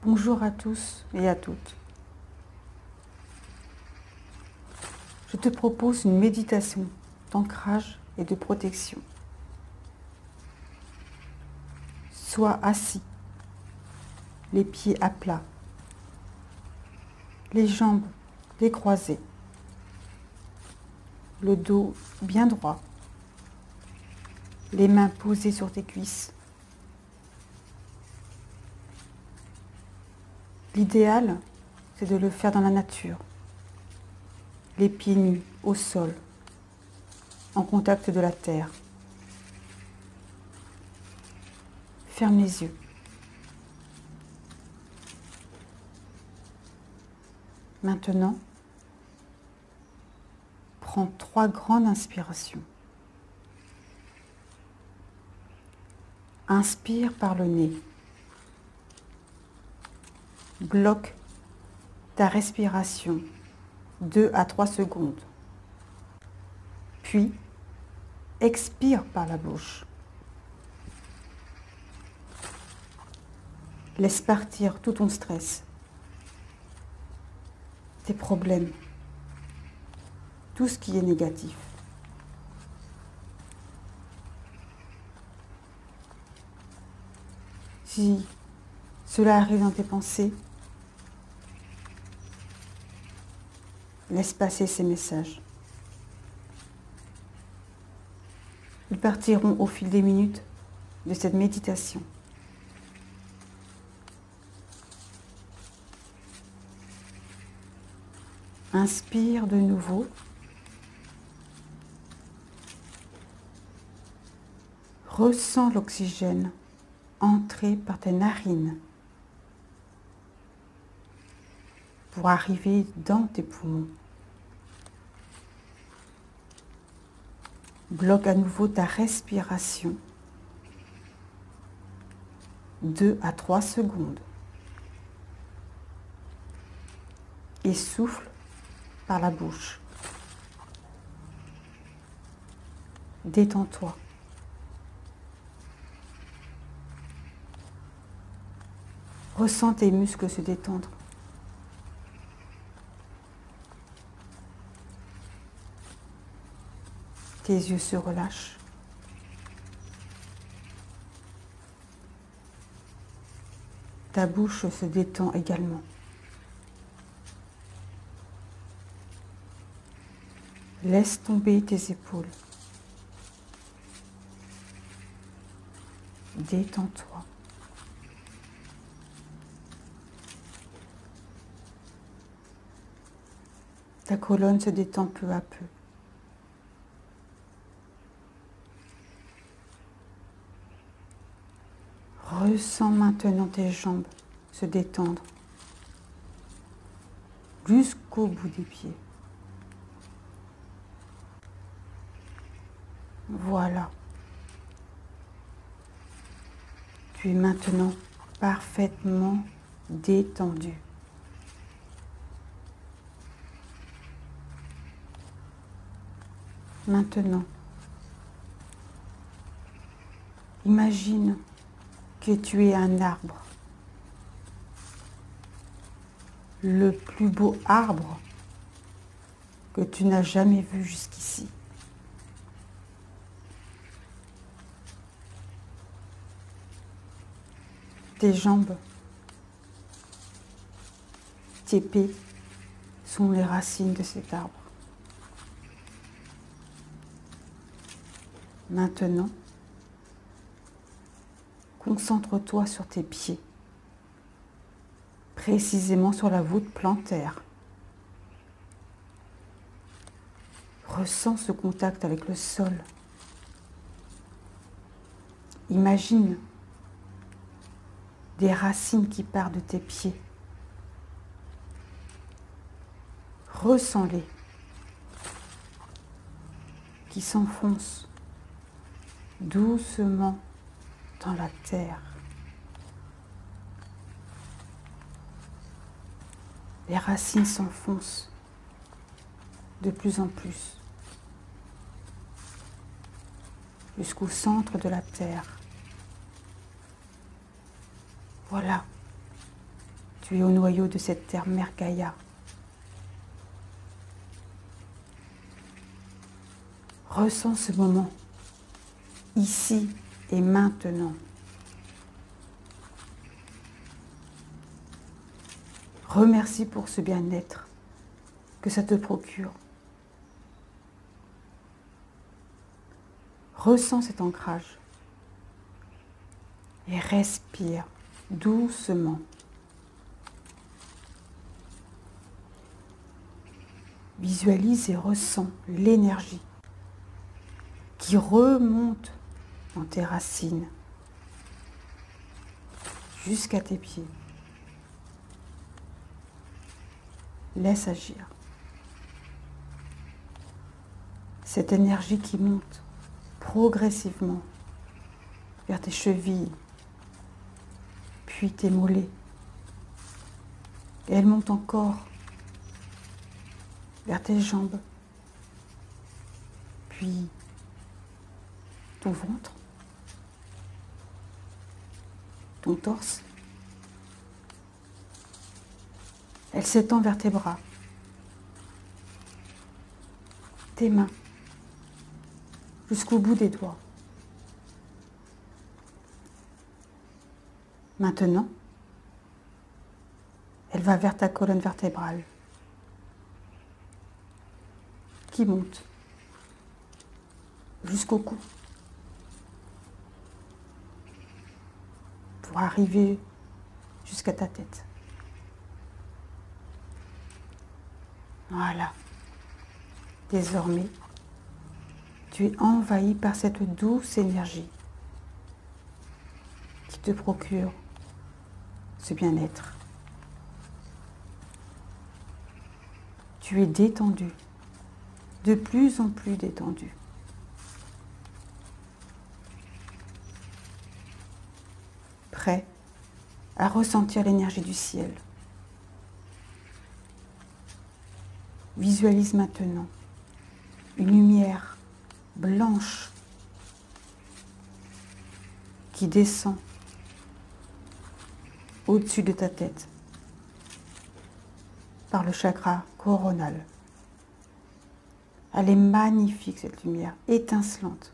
Bonjour à tous et à toutes. Je te propose une méditation d'ancrage et de protection. Sois assis, les pieds à plat, les jambes décroisées, le dos bien droit, les mains posées sur tes cuisses. L'idéal, c'est de le faire dans la nature, les pieds nus au sol, en contact de la terre. Ferme les yeux. Maintenant, prends 3 grandes inspirations. Inspire par le nez. Bloque ta respiration 2 à 3 secondes. Puis, expire par la bouche. Laisse partir tout ton stress, tes problèmes, tout ce qui est négatif. Si cela arrive dans tes pensées, laisse passer ces messages. Ils partiront au fil des minutes de cette méditation. Inspire de nouveau. Ressens l'oxygène entrer par tes narines pour arriver dans tes poumons. Bloque à nouveau ta respiration 2 à 3 secondes et souffle par la bouche. Détends-toi. Ressens tes muscles se détendre. Tes yeux se relâchent. Ta bouche se détend également. Laisse tomber tes épaules. Détends-toi. Ta colonne se détend peu à peu. Ressens maintenant tes jambes se détendre jusqu'au bout des pieds. Voilà. Tu es maintenant parfaitement détendu. Maintenant, imagine que tu es un arbre. Le plus beau arbre que tu n'as jamais vu jusqu'ici. Tes jambes, tes pieds sont les racines de cet arbre. Maintenant, concentre-toi sur tes pieds, précisément sur la voûte plantaire. Ressens ce contact avec le sol. Imagine des racines qui partent de tes pieds. Ressens-les, qui s'enfoncent doucement dans la terre. Les racines s'enfoncent de plus en plus jusqu'au centre de la terre. Voilà. Tu es au noyau de cette terre Mère Gaïa. Ressens ce moment, ici et maintenant. Remercie pour ce bien-être que ça te procure. Ressens cet ancrage et respire doucement. Visualise et ressens l'énergie qui remonte dans tes racines jusqu'à tes pieds. Laisse agir. Cette énergie qui monte progressivement vers tes chevilles, puis tes mollets. Et elle monte encore vers tes jambes, puis ton ventre, ton torse. Elle s'étend vers tes bras, tes mains, jusqu'au bout des doigts. Maintenant, elle va vers ta colonne vertébrale, qui monte jusqu'au cou, pour arriver jusqu'à ta tête. Voilà. Désormais, tu es envahi par cette douce énergie qui te procure ce bien-être. Tu es détendu, de plus en plus détendu. Prêt à ressentir l'énergie du ciel. Visualise maintenant une lumière blanche qui descend au-dessus de ta tête par le chakra coronal. Elle est magnifique, cette lumière, étincelante.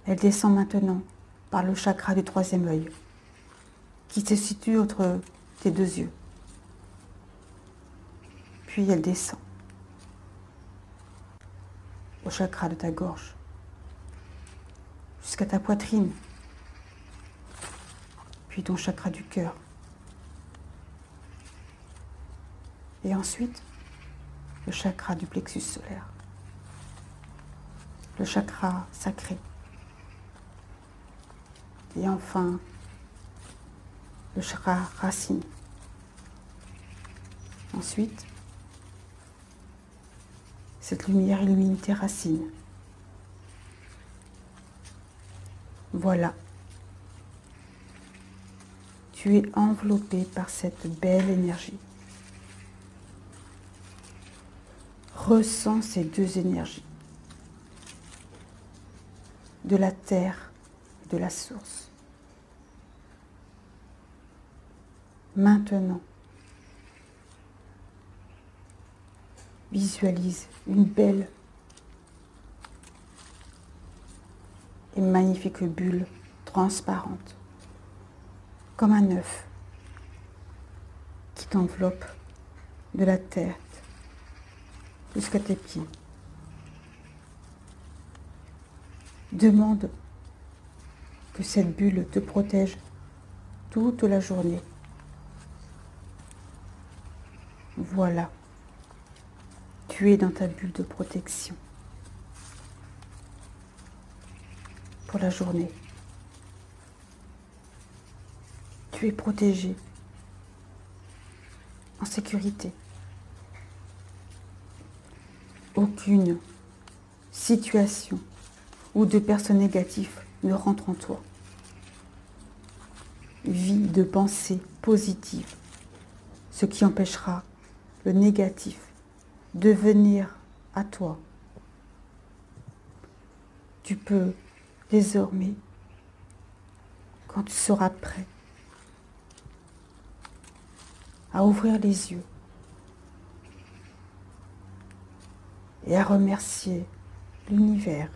Elle descend maintenant par le chakra du troisième œil, qui se situe entre tes deux yeux. Puis elle descend au chakra de ta gorge, jusqu'à ta poitrine, puis ton chakra du cœur. Et ensuite, le chakra du plexus solaire, le chakra sacré. Et enfin, le chakra racine. Ensuite, cette lumière illumine tes racines. Voilà. Tu es enveloppé par cette belle énergie. Ressens ces deux énergies, de la terre et de la source. Maintenant, visualise une belle et magnifique bulle transparente, comme un œuf, qui t'enveloppe de la tête jusqu'à tes pieds. Demande que cette bulle te protège toute la journée. Voilà, tu es dans ta bulle de protection pour la journée. Tu es protégé, en sécurité. Aucune situation ou de personnes négatives ne rentre en toi. Vis de pensées positives, ce qui empêchera le négatif de venir à toi. Tu peux désormais, quand tu seras prêt, à ouvrir les yeux et à remercier l'univers